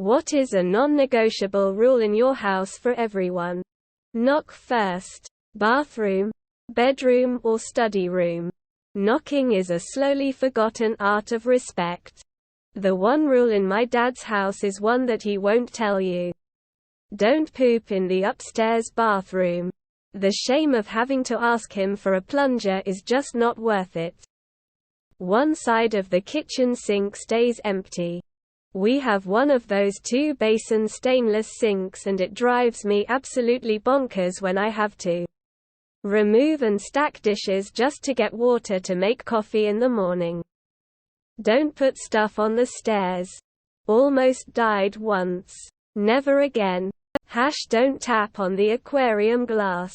What is a non-negotiable rule in your house for everyone? Knock first. Bathroom, bedroom or study room. Knocking is a slowly forgotten art of respect. The one rule in my dad's house is one that he won't tell you. Don't poop in the upstairs bathroom. The shame of having to ask him for a plunger is just not worth it. One side of the kitchen sink stays empty. We have one of those 2-basin stainless sinks and it drives me absolutely bonkers when I have to remove and stack dishes just to get water to make coffee in the morning. Don't put stuff on the stairs. Almost died once. Never again. Don't tap on the aquarium glass.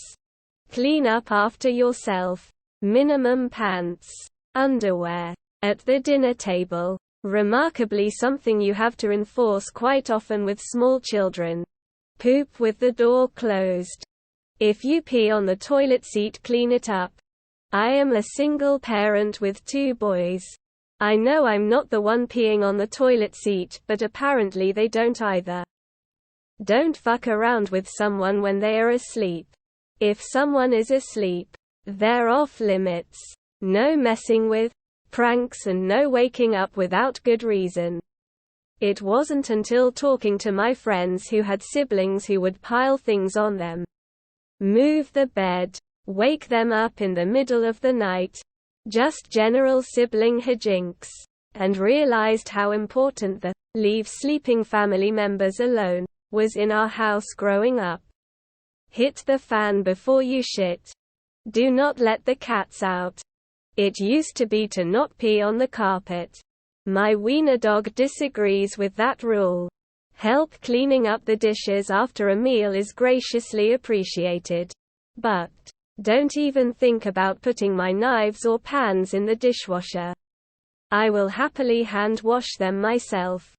Clean up after yourself. Minimum pants. Underwear. At the dinner table. Remarkably something you have to enforce quite often with small children. Poop with the door closed. If you pee on the toilet seat, clean it up. I am a single parent with 2 boys. I know I'm not the one peeing on the toilet seat, but apparently they don't either. Don't fuck around with someone when they are asleep. If someone is asleep, they're off limits. No messing with, pranks and no waking up without good reason. It wasn't until talking to my friends who had siblings who would pile things on them. Move the bed. Wake them up in the middle of the night. Just general sibling hijinks. And realized how important the leave sleeping family members alone was in our house growing up. Hit the fan before you shit. Do not let the cats out. It used to be to not pee on the carpet. My wiener dog disagrees with that rule. Help cleaning up the dishes after a meal is graciously appreciated. But don't even think about putting my knives or pans in the dishwasher. I will happily hand wash them myself.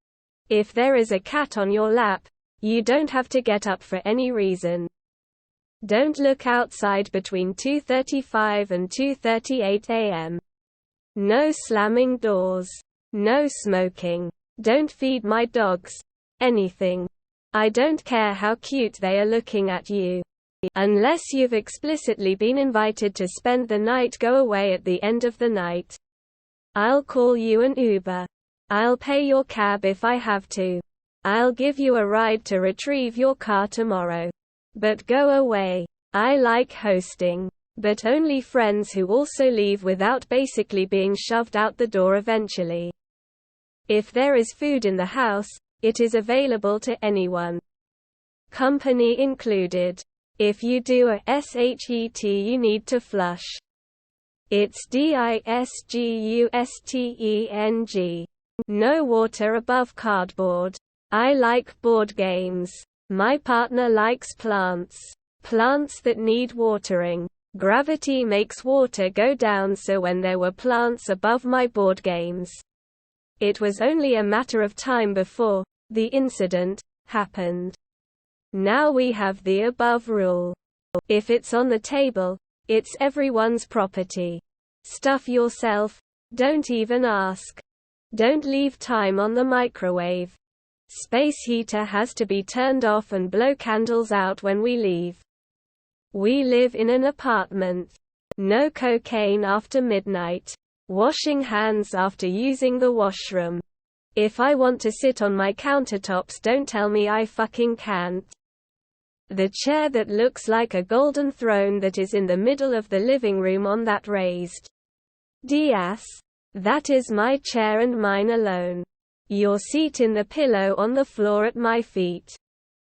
If there is a cat on your lap, you don't have to get up for any reason. Don't look outside between 2:35 and 2:38 a.m. No slamming doors. No smoking. Don't feed my dogs anything. I don't care how cute they are looking at you. Unless you've explicitly been invited to spend the night, go away at the end of the night. I'll call you an Uber. I'll pay your cab if I have to. I'll give you a ride to retrieve your car tomorrow. But go away. I like hosting. But only friends who also leave without basically being shoved out the door eventually. If there is food in the house, it is available to anyone. Company included. If you do a shet, you need to flush. It's disgusteng. No water above cardboard. I like board games. My partner likes plants. Plants that need watering. Gravity makes water go down, so when there were plants above my board games, it was only a matter of time before the incident happened. Now we have the above rule. If it's on the table, it's everyone's property. Stuff yourself. Don't even ask. Don't leave time on the microwave. Space heater has to be turned off and blow candles out when we leave. We live in an apartment. No cocaine after midnight. Washing hands after using the washroom. If I want to sit on my countertops, don't tell me I fucking can't. The chair that looks like a golden throne that is in the middle of the living room on that raised dais. That is my chair and mine alone. Your seat in the pillow on the floor at my feet.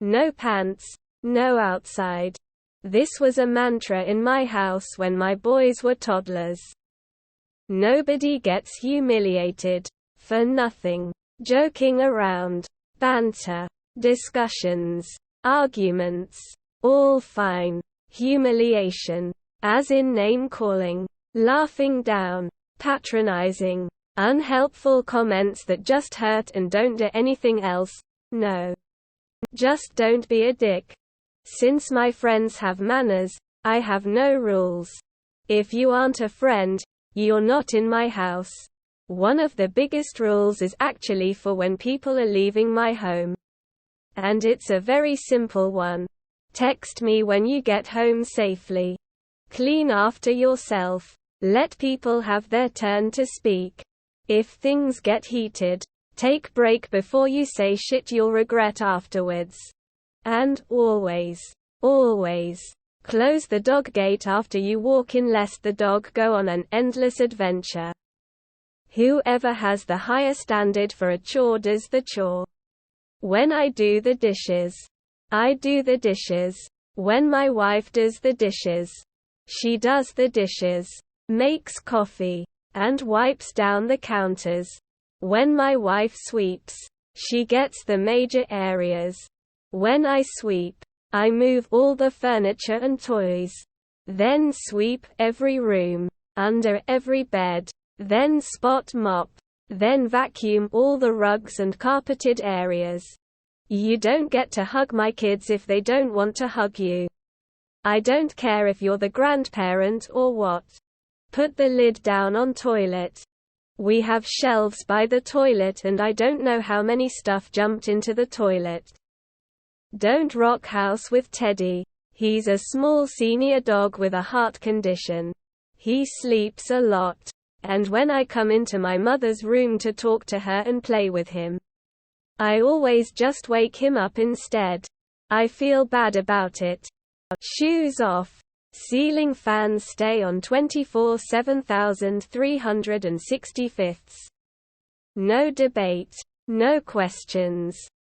No pants, no outside. This was a mantra in my house when my boys were toddlers. Nobody gets humiliated for nothing. Joking around, banter, discussions, arguments, all fine. Humiliation, as in name-calling, laughing down, patronizing, unhelpful comments that just hurt and don't do anything else, no. Just don't be a dick. Since my friends have manners, I have no rules. If you aren't a friend, you're not in my house. One of the biggest rules is actually for when people are leaving my home. And it's a very simple one. Text me when you get home safely. Clean after yourself. Let people have their turn to speak. If things get heated, take break before you say shit you'll regret afterwards. And always, close the dog gate after you walk in lest the dog go on an endless adventure. Whoever has the higher standard for a chore does the chore. When I do the dishes, I do the dishes. When my wife does the dishes, she does the dishes, makes coffee, and wipes down the counters. When my wife sweeps, she gets the major areas. When I sweep, I move all the furniture and toys. Then sweep every room, under every bed. Then spot mop. Then vacuum all the rugs and carpeted areas. You don't get to hug my kids if they don't want to hug you. I don't care if you're the grandparent or what. Put the lid down on toilet. We have shelves by the toilet and I don't know how many stuff jumped into the toilet. Don't rock house with Teddy. He's a small senior dog with a heart condition. He sleeps a lot. And when I come into my mother's room to talk to her and play with him, I always just wake him up instead. I feel bad about it. Shoes off. Ceiling fans stay on 24 7365. No debate. No questions.